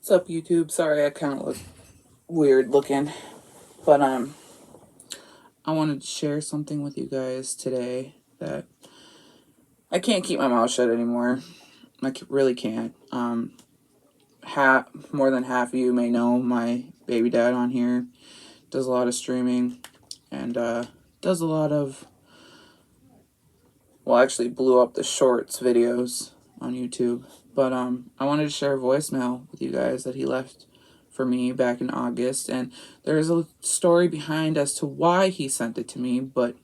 What's up, YouTube? Sorry, I kind of look weird looking, but I wanted to share something with you guys today that I can't keep my mouth shut anymore. I really can't. More than half of you may know my baby dad on here does a lot of streaming and does a lot of, well, actually blew up the shorts videos on YouTube. But I wanted to share a voicemail with you guys that he left for me back in August, and there's a story behind as to why he sent it to me, but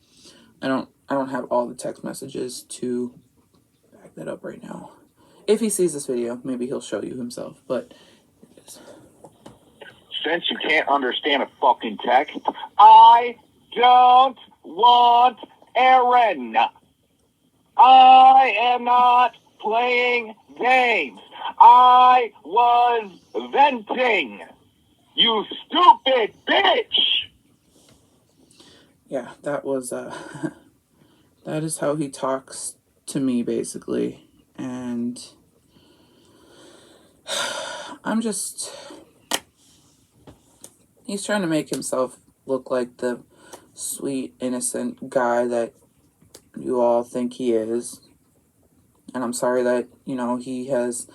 I don't have all the text messages to back that up right now. If he sees this video, maybe he'll show you himself, but since you can't understand a fucking text, I don't want Aaron. I am not playing games. I was venting. You stupid bitch! Yeah, that was that is how he talks to me, basically. And he's trying to make himself look like the sweet, innocent guy that you all think he is. And I'm sorry that, he has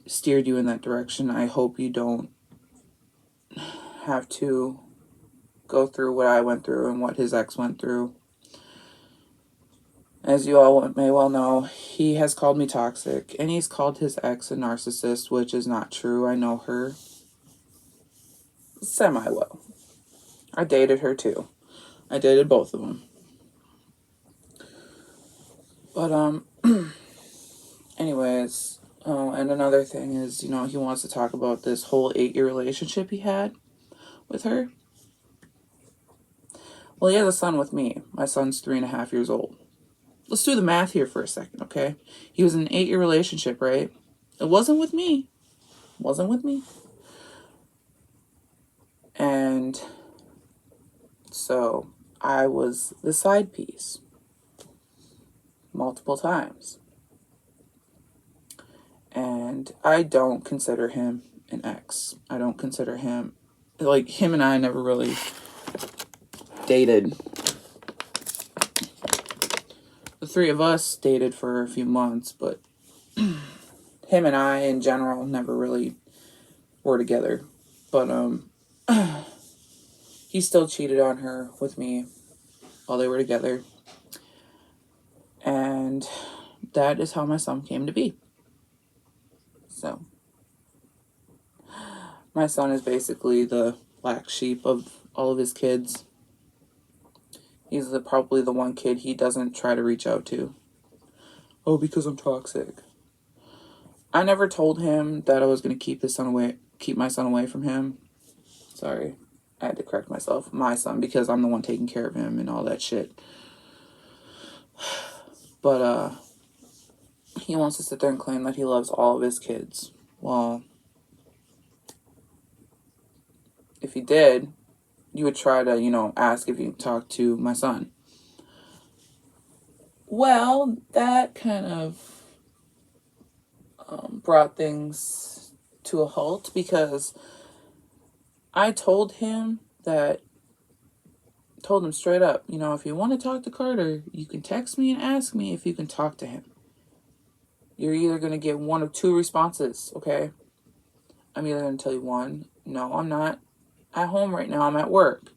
steered you in that direction. I hope you don't have to go through what I went through and what his ex went through. As you all may well know, he has called me toxic, and he's called his ex a narcissist, which is not true. I know her semi-well. I dated her too. I dated both of them. But, anyways, and another thing is, he wants to talk about this whole 8-year relationship he had with her. Well, he has a son with me. My son's 3.5 years old. Let's do the math here for a second, okay? He was in an 8-year relationship, right? It wasn't with me. And so I was the side piece multiple times. And I don't consider him an ex. I don't consider him, like, him and I never really dated. The three of us dated for a few months, but him and I in general never really were together. But he still cheated on her with me while they were together. And that is how my son came to be. So my son is basically the black sheep of all of his kids. He's probably the one kid he doesn't try to reach out to. Oh, because I'm toxic. I never told him that I was going to keep my son away from him. Sorry, I had to correct myself. My son, because I'm the one taking care of him and all that shit. But he wants to sit there and claim that he loves all of his kids. Well, if he did, you would try to, ask if you can talk to my son. Well, that kind of brought things to a halt, because I told him straight up, if you want to talk to Carter, you can text me and ask me if you can talk to him. You're either going to get one of two responses, okay? I'm either going to tell you, one, no, I'm not at home right now, I'm at work.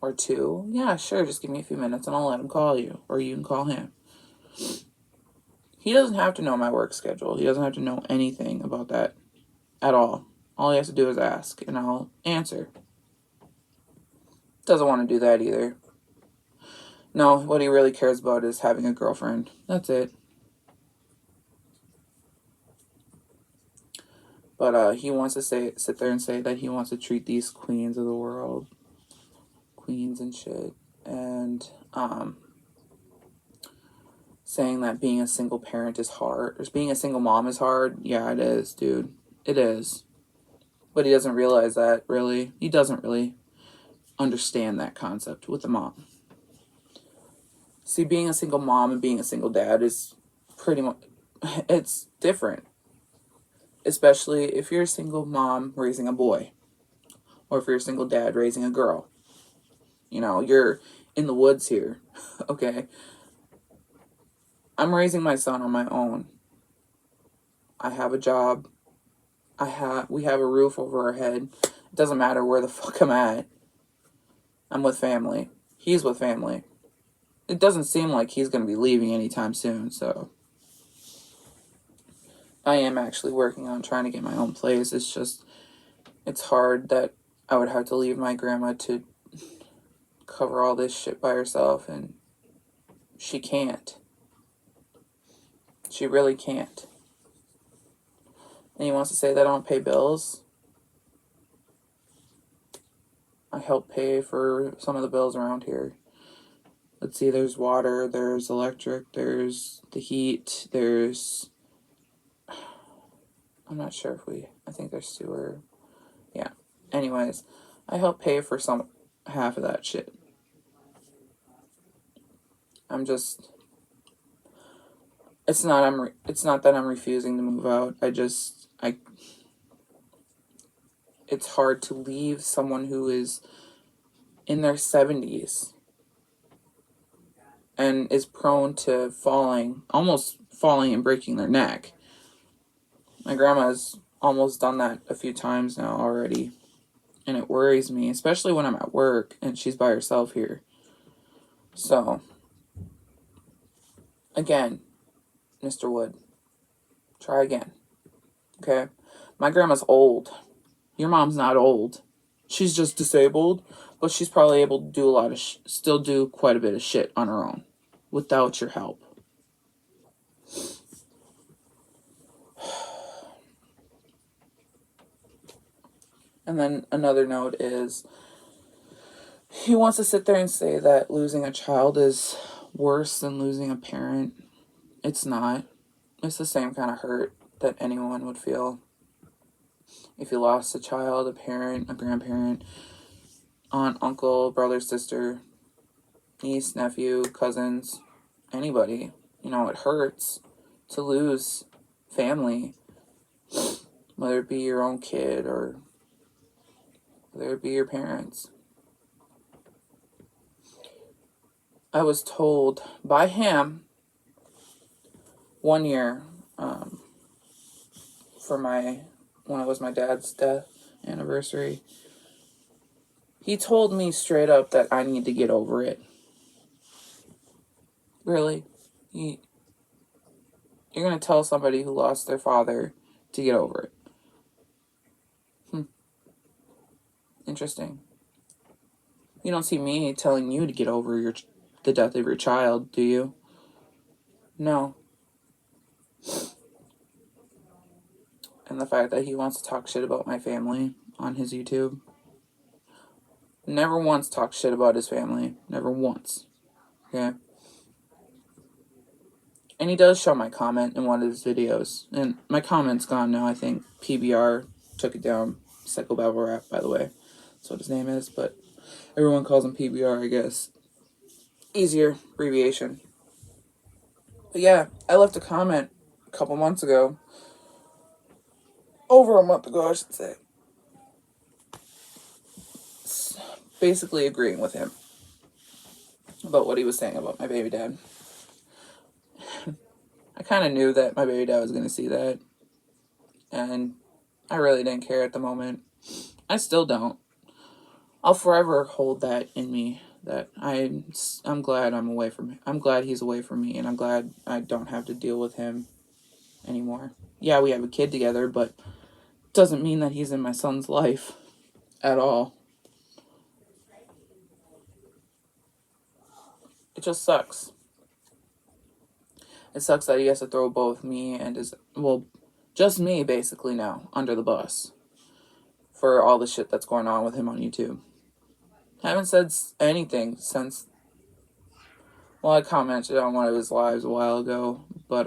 Or two, yeah, sure, just give me a few minutes and I'll let him call you. Or you can call him. He doesn't have to know my work schedule. He doesn't have to know anything about that at all. All he has to do is ask, and I'll answer. Doesn't want to do that either. No, what he really cares about is having a girlfriend. That's it. But he wants to sit there and say that he wants to treat these queens of the world, queens and shit, and saying that being a single parent is hard, or being a single mom is hard. Yeah, it is, dude. It is. But he doesn't realize that, really. He doesn't really understand that concept with the mom. See, being a single mom and being a single dad is pretty much, it's different. especially if you're a single mom raising a boy, or if you're a single dad raising a girl. You know, you're in the woods here, okay? I'm raising my son on my own. I have a job. We have a roof over our head. It doesn't matter where the fuck I'm at. I'm with family. He's with family. It doesn't seem like he's going to be leaving anytime soon, so I am actually working on trying to get my own place. It's just, it's hard that I would have to leave my grandma to cover all this shit by herself, and she can't. She really can't. And he wants to say that I don't pay bills. I help pay for some of the bills around here. Let's see, there's water, there's electric, there's the heat, there's... I'm not sure if I think there's sewer. Yeah. Anyways, I help pay for half of that shit. I'm just... It's not that I'm refusing to move out. It's hard to leave someone who is in their 70s and is prone to almost falling and breaking their neck. My grandma's almost done that a few times now already, and it worries me, especially when I'm at work and she's by herself here. So, again, Mr. Wood, try again, okay? My grandma's old. Your mom's not old. She's just disabled, but she's probably able to do still do quite a bit of shit on her own without your help. And then another note is, he wants to sit there and say that losing a child is worse than losing a parent. It's not. It's the same kind of hurt that anyone would feel if you lost a child, a parent, a grandparent, aunt, uncle, brother, sister, niece, nephew, cousins, anybody. You know, it hurts to lose family, whether it be your own kid or whether it be your parents. I was told by him one year, when it was my dad's death anniversary, he told me straight up that I need to get over it. Really? You're going to tell somebody who lost their father to get over it? Interesting. You don't see me telling you to get over the death of your child, do you? No. And the fact that he wants to talk shit about my family on his YouTube. Never once talked shit about his family. Never once. Okay? And he does show my comment in one of his videos. And my comment's gone now, I think. PBR took it down. Psychobabble Rap, by the way. That's what his name is. But everyone calls him PBR, I guess. Easier abbreviation. But yeah, I left a comment a couple months ago. Over a month ago, I should say. Basically agreeing with him about what he was saying about my baby dad. I kind of knew that my baby dad was going to see that, and I really didn't care at the moment. I still don't. I'll forever hold that in me, that I'm glad I'm away from him. I'm glad he's away from me, and I'm glad I don't have to deal with him anymore. Yeah, we have a kid together, but it doesn't mean that he's in my son's life at all. It just sucks. It sucks that he has to throw both me and just me basically now, under the bus for all the shit that's going on with him on YouTube. I haven't said anything since, well, I commented on one of his lives a while ago, but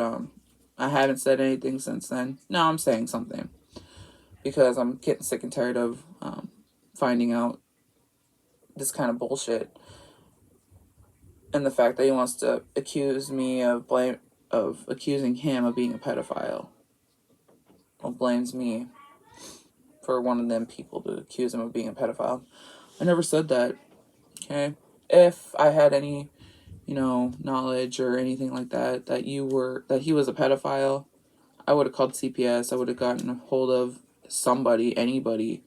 I haven't said anything since then. Now I'm saying something because I'm getting sick and tired of finding out this kind of bullshit, and the fact that he wants to accuse me of accusing him of being a pedophile. blames me for one of them people to accuse him of being a pedophile. I never said that, okay? If I had any, knowledge or anything like that, that he was a pedophile, I would have called CPS. I would have gotten a hold of somebody, anybody,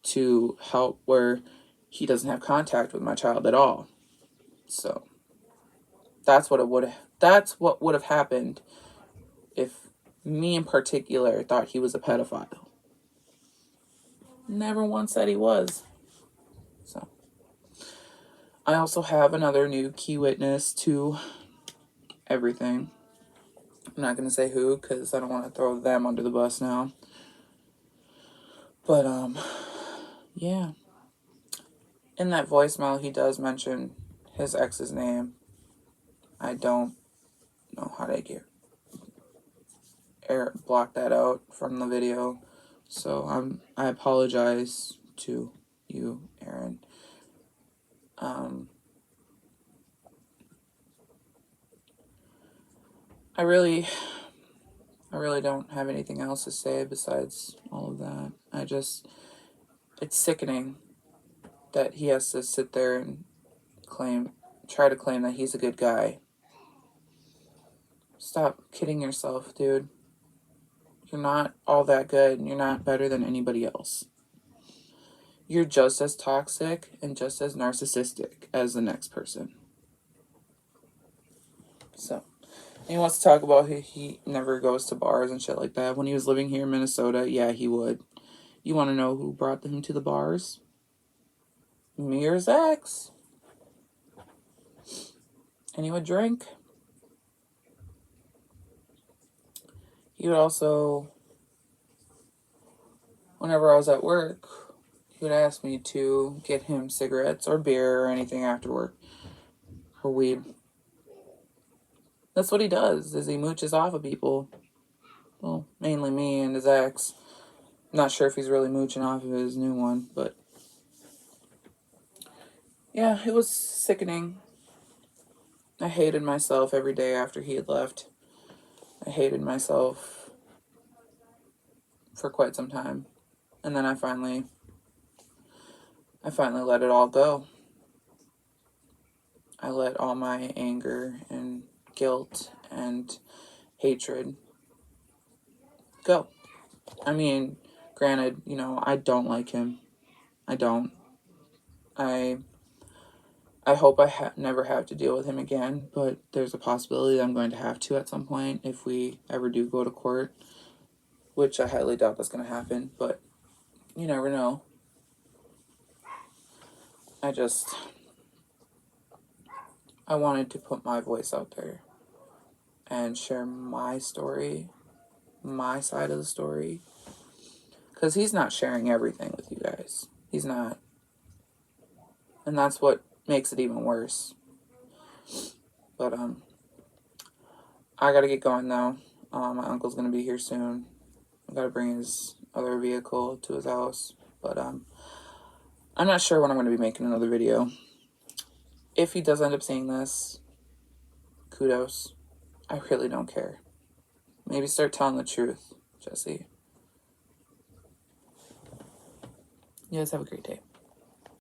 to help where he doesn't have contact with my child at all. So that's what would have happened if me in particular thought he was a pedophile. Never once said he was. So I also have another new key witness to everything. I'm not going to say who because I don't want to throw them under the bus now. But, yeah. In that voicemail, he does mention his ex's name. I don't know how to block that out from the video. So I apologize to you, Aaron. I really don't have anything else to say besides all of that. It's sickening that he has to sit there and try to claim that he's a good guy. Stop kidding yourself, dude. You're not all that good, and you're not better than anybody else. You're just as toxic and just as narcissistic as the next person. So, he wants to talk about he never goes to bars and shit like that. When he was living here in Minnesota, yeah, he would. You want to know who brought him to the bars? Me or his ex. And he would drink. He would also, whenever I was at work, he would ask me to get him cigarettes or beer or anything after work. Or weed. That's what he does, is he mooches off of people. Well, mainly me and his ex. Not sure if he's really mooching off of his new one, but yeah, it was sickening. I hated myself every day after he had left. I hated myself for quite some time. And then I finally let it all go. I let all my anger and guilt and hatred go. I mean, granted, I don't like him. I don't. I hope I never have to deal with him again, but there's a possibility that I'm going to have to at some point if we ever do go to court, which I highly doubt that's going to happen, but you never know. I wanted to put my voice out there and share my story, my side of the story, because he's not sharing everything with you guys. He's not. And that's what makes it even worse. But, I gotta get going now. My uncle's gonna be here soon. I gotta bring his other vehicle to his house. But, I'm not sure when I'm gonna be making another video. If he does end up seeing this, kudos. I really don't care. Maybe start telling the truth, Jesse. You guys have a great day.